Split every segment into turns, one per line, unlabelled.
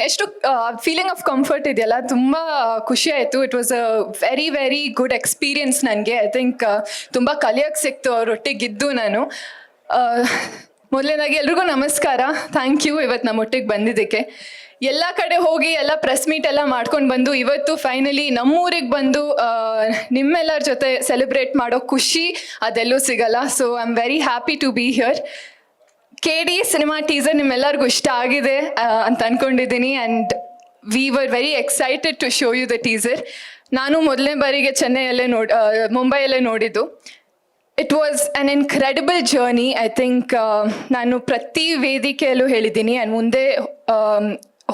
ಎಷ್ಟು feeling of comfort ಇದೆಯಲ್ಲ, ತುಂಬ ಖುಷಿ ಆಯಿತು. It was a very very good experience ನನಗೆ. ಐ ಥಿಂಕ್ ತುಂಬ ಕಲಿಯೋಕ್ಕೆ ಸಿಕ್ತು ಅವರೊಟ್ಟಿಗಿದ್ದು ನಾನು. ಮೊದಲನೇದಾಗಿ ಎಲ್ರಿಗೂ ನಮಸ್ಕಾರ. ಥ್ಯಾಂಕ್ ಯು ಇವತ್ತು ನಮ್ಮೊಟ್ಟಿಗೆ ಬಂದಿದ್ದಕ್ಕೆ. ಎಲ್ಲ ಕಡೆ ಹೋಗಿ ಎಲ್ಲ ಪ್ರೆಸ್ ಮೀಟ್ ಎಲ್ಲ ಮಾಡ್ಕೊಂಡು ಬಂದು ಇವತ್ತು ಫೈನಲಿ ನಮ್ಮೂರಿಗೆ ಬಂದು ನಿಮ್ಮೆಲ್ಲರ ಜೊತೆ ಸೆಲೆಬ್ರೇಟ್ ಮಾಡೋ ಖುಷಿ ಅದೆಲ್ಲೂ ಸಿಗಲ್ಲ. So I am very happy to be here. KD cinema teaser ನಿಮ್ಮೆಲ್ಲರಿಗೂ ಇಷ್ಟ ಆಗಿದೆ ಅಂತ ಅನ್ಕೊಂಡಿದ್ದೀನಿ. And we were very excited to show you the teaser. ನಾನು ಮೊದಲನೇ ಬಾರಿಗೆ ಮುಂಬೈಯಲ್ಲೇ ನೋಡಿದ್ದು. It was an incredible journey. I think ನಾನು ಪ್ರತಿ ವೇದಿಕೆಯಲ್ಲೂ ಹೇಳಿದ್ದೀನಿ ಆ್ಯಂಡ್ ಮುಂದೆ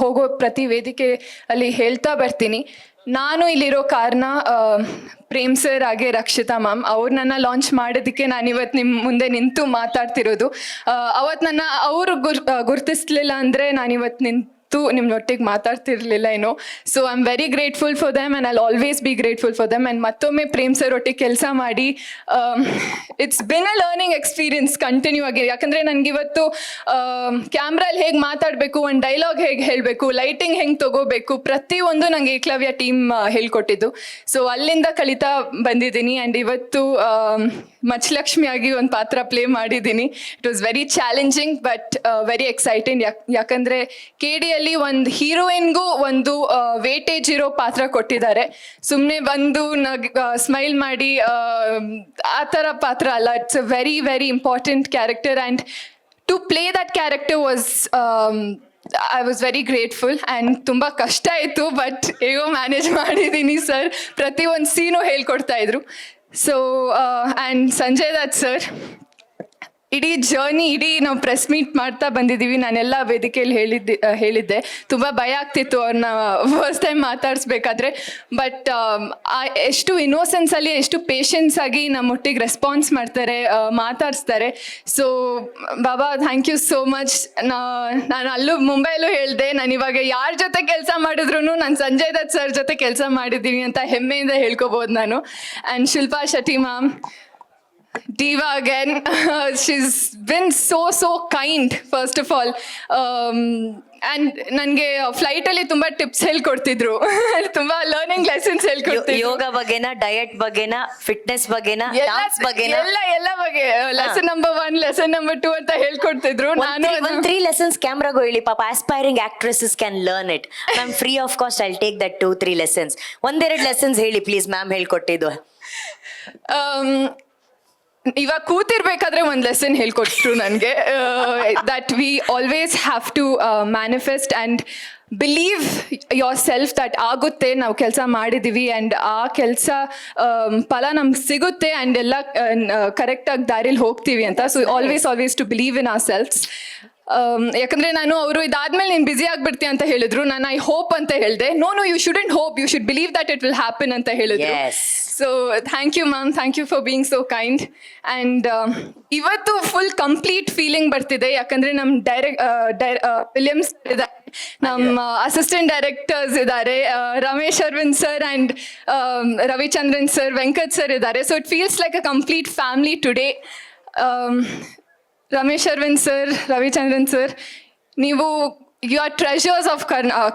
ಹೋಗೋ ಪ್ರತಿ ವೇದಿಕೆ ಅಲ್ಲಿ ಹೇಳ್ತಾ ಬರ್ತೀನಿ. ನಾನು ಇಲ್ಲಿರೋ ಕಾರಣ ಪ್ರೇಮ್ ಸರ್ ಹಾಗೆ ರಕ್ಷಿತಾ ಮ್ಯಾಮ್ ಅವ್ರು ನನ್ನ ಲಾಂಚ್ ಮಾಡೋದಕ್ಕೆ ನಾನಿವತ್ತು ನಿಮ್ಮ ಮುಂದೆ ನಿಂತು ಮಾತಾಡ್ತಿರೋದು. ಅವತ್ತು ನನ್ನ ಅವರು ಗುರ್ತಿಸ್ಲಿಲ್ಲ ಅಂದರೆ ನಾನಿವತ್ತು ನಿಮ್ಮೊಟ್ಟಿಗೆ ಮಾತಾಡ್ತಿರ್ಲಿಲ್ಲ ಏನೋ. So I am very grateful for them and I'll always be grateful for them. And ಮತ್ತೊಮ್ಮೆ ಪ್ರೇಮ್ ಸರ್ ಒಟ್ಟಿಗೆ ಕೆಲಸ ಮಾಡಿ it's been a learning experience continue ಆಗಿ. ಯಾಕಂದರೆ ನನಗಿವತ್ತು ಕ್ಯಾಮ್ರಲ್ಲಿ ಹೇಗೆ ಮಾತಾಡಬೇಕು, ಒಂದು ಡೈಲಾಗ್ ಹೇಗೆ ಹೇಳಬೇಕು, ಲೈಟಿಂಗ್ ಹೆಂಗೆ ತೊಗೋಬೇಕು, ಪ್ರತಿಯೊಂದು ನನಗೆ ಏಕಲವ್ಯ ಟೀಮ್ ಹೇಳ್ಕೊಟ್ಟಿದ್ದು. ಸೊ ಅಲ್ಲಿಂದ ಕಲಿತಾ ಬಂದಿದ್ದೀನಿ. ಆ್ಯಂಡ್ ಇವತ್ತು ಮಚ್ಚಲಕ್ಷ್ಮಿಯಾಗಿ ಒಂದು ಪಾತ್ರ ಪ್ಲೇ ಮಾಡಿದ್ದೀನಿ. It was very challenging but very exciting. ಯಾಕಂದರೆ KDಯಲ್ಲಿ ಒಂದು ಹೀರೋಯಿನ್ಗೂ ಒಂದು ವೇಟೇಜ್ ಇರೋ ಪಾತ್ರ ಕೊಟ್ಟಿದ್ದಾರೆ. ಸುಮ್ಮನೆ ಬಂದು ಸ್ಮೈಲ್ ಮಾಡಿ ಆ ಥರ ಪಾತ್ರ ಅಲ್ಲ. It's a very very important character and to play that character was I was very grateful. And ತುಂಬ ಕಷ್ಟ ಆಯಿತು ಬಟ್ ಹೇಗೋ ಮ್ಯಾನೇಜ್ ಮಾಡಿದ್ದೀನಿ. ಸರ್ ಪ್ರತಿಯೊಂದು ಸೀನು ಹೇಳ್ಕೊಡ್ತಾ ಇದ್ರು. So and Sanjay Dutt sir, ಇಡೀ ಜರ್ನಿ ನಾವು ಪ್ರೆಸ್ ಮೀಟ್ ಮಾಡ್ತಾ ಬಂದಿದ್ದೀವಿ. ನಾನೆಲ್ಲ ವೇದಿಕೆಯಲ್ಲಿ ಹೇಳಿದ್ದೆ ತುಂಬ ಭಯ ಆಗ್ತಿತ್ತು ಅವ್ರನ್ನ ಫಸ್ಟ್ ಟೈಮ್ ಮಾತಾಡಿಸ್ಬೇಕಾದ್ರೆ. ಬಟ್ ಎಷ್ಟು ಇನ್ನೋಸೆನ್ಸಲ್ಲಿ ಎಷ್ಟು ಪೇಷನ್ಸ್ ಆಗಿ ನಮ್ಮೊಟ್ಟಿಗೆ ರೆಸ್ಪಾನ್ಸ್ ಮಾಡ್ತಾರೆ, ಮಾತಾಡಿಸ್ತಾರೆ. ಸೊ ಬಾಬಾ ಥ್ಯಾಂಕ್ ಯು ಸೋ ಮಚ್. ನಾನು ಅಲ್ಲೂ ಮುಂಬೈಯಲ್ಲೂ ಹೇಳಿದೆ, ನಾನು ಇವಾಗ ಯಾರ ಜೊತೆ ಕೆಲಸ ಮಾಡಿದ್ರು ನಾನು ಸಂಜಯ್ ದತ್ ಸರ್ ಜೊತೆ ಕೆಲಸ ಮಾಡಿದ್ದೀನಿ ಅಂತ ಹೆಮ್ಮೆಯಿಂದ ಹೇಳ್ಕೊಬೋದು ನಾನು. And Shilpa Shetty ma'am, Diva again, she's been so kind first of all. And ನನಗೆ ಫ್ಲೈಟಲ್ಲಿ ತುಂಬ ಟಿಪ್ಸ್ ಹೇಳ್ಕೊಡ್ತಿದ್ರು, ತುಂಬ ಲರ್ನಿಂಗ್ ಲೆಸನ್ಸ್ ಹೇಳ್ಕೊಡ್ತಿದ್ರು.
ಯೋಗ ಬಗ್ಗೆನಾ, ಡಯಟ್ ಬಗ್ಗೆನಾ, ಫಿಟ್ನೆಸ್ ಬಗ್ಗೆನಾ, ಡಾನ್ಸ್ ಬಗ್ಗೆನಾ,
ಎಲ್ಲ ಬಗ್ಗೆ ಲೆಸನ್ ನಂಬರ್ 1, ಲೆಸನ್ ನಂಬರ್ 2 ಅಂತ ಹೇಳ್ಕೊಡ್ತಿದ್ರು. ನಾನು
3 lessons ಕ್ಯಾಮ್ರಾಗೂ ಹೇಳಿ ಪಾಪ aspiring actresses can learn it. Ma'am free of cost I take that 2-3 lessons. 1-2 lessons ಹೇಳಿ ಪ್ಲೀಸ್ ಮ್ಯಾಮ್ ಹೇಳ್ಕೊಟ್ಟಿದ್ದು.
ಇವಾಗ ಕೂತಿರ್ಬೇಕಾದ್ರೆ ಒಂದು ಲೆಸನ್ ಹೇಳ್ಕೊಟ್ರು ನನಗೆ, that we always have to manifest and believe yourself that ಆಗುತ್ತೆ, ನಾವು ಕೆಲಸ ಮಾಡಿದ್ದೀವಿ ಆ್ಯಂಡ್ ಆ ಕೆಲಸ ಫಲ ನಮ್ಗೆ ಸಿಗುತ್ತೆ ಆ್ಯಂಡ್ ಎಲ್ಲ ಕರೆಕ್ಟಾಗಿ ದಾರಿಲಿ ಹೋಗ್ತೀವಿ ಅಂತ. So always to believe in ourselves. ಯಾಕಂದರೆ ಅವರು ಇದಾದ್ಮೇಲೆ ನೀನು ಬ್ಯುಸಿ ಆಗಿಬಿಡ್ತೀಯ ಅಂತ ಹೇಳಿದ್ರು. ನಾನು ಐ ಹೋಪ್ ಅಂತ ಹೇಳಿದೆ. No you shouldn't hope, you should believe that it will happen ಅಂತ ಹೇಳಿದ್ರು. So thank you ma'am, thank you for being so kind. And ಇವತ್ತು ಫುಲ್ ಕಂಪ್ಲೀಟ್ ಫೀಲಿಂಗ್ ಬರ್ತಿದೆ. ಯಾಕಂದರೆ ನಮ್ಮ ವಿಲಿಯಮ್ಸ್ ಇದ್ದಾರೆ, ನಮ್ಮ ಅಸಿಸ್ಟೆಂಟ್ ಡೈರೆಕ್ಟರ್ಸ್ ಇದ್ದಾರೆ, Ramesh Aravind sir and Ravichandran sir, Venkat sir ಇದ್ದಾರೆ. So it feels like a complete family today. Ramesh Aravind sir, Ravichandran sir, ನೀವು you are treasures of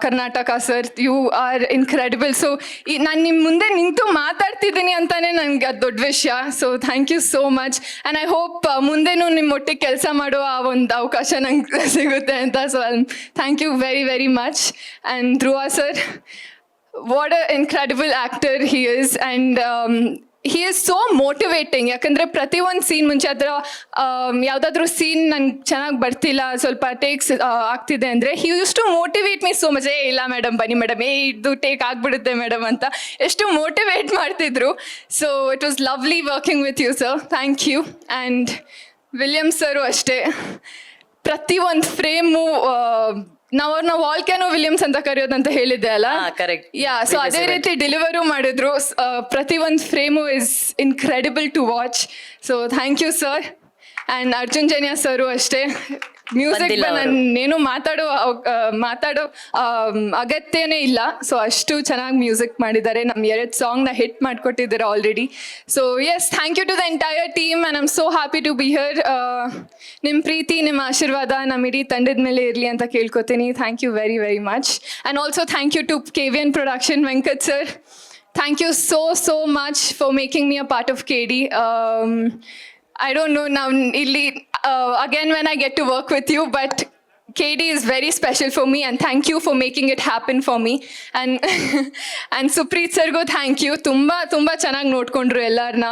Karnataka sir. You are incredible. So ನಾನು ನಿಮ್ಮ ಮುಂದೆ ನಿಂತು ಮಾತಾಡ್ತಿದ್ದೀನಿ ಅಂತಲೇ ನನಗೆ ಅದು ದೊಡ್ಡ ವಿಷಯ. So thank you so much and I hope ಮುಂದೆನೂ ನಿಮ್ಮೊಟ್ಟಿಗೆ ಕೆಲಸ ಮಾಡೋ ಆ ಒಂದು ಅವಕಾಶ ನಂಗೆ ಸಿಗುತ್ತೆ ಅಂತ. So thank you very very much. And Dhruva sir, what a incredible actor he is and he is so motivating. ಯಾಕಂದರೆ ಪ್ರತಿಯೊಂದು ಸೀನ್ ಮುಂಚೆ ಆ ಥರ ಯಾವುದಾದ್ರೂ ಸೀನ್ ನಂಗೆ ಚೆನ್ನಾಗಿ ಬರ್ತಿಲ್ಲ, ಸ್ವಲ್ಪ ಟೇಕ್ಸ್ ಆಗ್ತಿದೆ ಅಂದರೆ he use to motivate me so much. ಇಲ್ಲ ಮೇಡಮ್ ಬನ್ನಿ ಮೇಡಮ್, ಇದು ಟೇಕ್ ಆಗಿಬಿಡುತ್ತೆ ಮೇಡಮ್ ಅಂತ ಎಷ್ಟು ಮೋಟಿವೇಟ್ ಮಾಡ್ತಿದ್ರು. So it was lovely working with you sir. Thank you. And Williams sir ಅಷ್ಟೇ, ಪ್ರತಿಯೊಂದು ಫ್ರೇಮು ನಾವು ಅವ್ರನ್ನ ವಾಲ್ಕ್ಯಾನೋ ವಿಲಿಯಮ್ಸ್ ಅಂತ ಕರೆಯೋದಂತ ಹೇಳಿದ್ದೆ ಅಲ್ಲ,
ಕರೆಕ್ಟ್.
ಸೊ ಅದೇ ರೀತಿ ಡೆಲಿವರು ಮಾಡಿದ್ರು. ಪ್ರತಿಯೊಂದು frame is incredible to watch. So thank you sir. And Arjun Janya sir ಅಷ್ಟೇ, ಮ್ಯೂಸಿಕ್
ಬಂದಿಲ್ಲ ಅವ್ರು.
ನಾನೇನು ಮಾತಾಡೋ ಅಗತ್ಯನೇ ಇಲ್ಲ. ಸೊ ಅಷ್ಟು ಚೆನ್ನಾಗಿ ಮ್ಯೂಸಿಕ್ ಮಾಡಿದ್ದಾರೆ. ನಮ್ಮ 2 ಸಾಂಗ್ನ ಹಿಟ್ ಮಾಡಿಕೊಟ್ಟಿದ್ದಾರೆ already. So yes, thank you to the entire team and I'm so happy to be here. ನಿಮ್ಮ ಪ್ರೀತಿ, ನಿಮ್ಮ ಆಶೀರ್ವಾದ ನಮ್ಮ ಇಡೀ ತಂಡದ ಮೇಲೆ ಇರಲಿ ಅಂತ ಕೇಳ್ಕೊತೀನಿ. Thank you very very much. And also thank you to KVN production, Venkat sir. Thank you so much for making me a part of KD. I don't know now, again when I get to work with you, but KD is very special for me and thank you for making it happen for me. And Supreet sir go thank you. ತುಂಬಾ ಚೆನ್ನಾಗಿ ನೋಡ್ಕೊಂಡ್ರು ಎಲ್ಲರನ್ನ.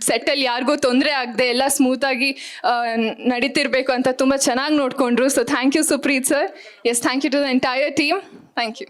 ಸೆಟ್ಟಲ್ಲಿ ಯಾರಿಗೂ ತೊಂದರೆ ಆಗದೆ ಎಲ್ಲ ಸ್ಮೂತಾಗಿ ನಡೀತಿರ್ಬೇಕು ಅಂತ ತುಂಬ ಚೆನ್ನಾಗಿ ನೋಡ್ಕೊಂಡ್ರು. So thank you Supreeth sir. Yes, thank you to the entire team. Thank you.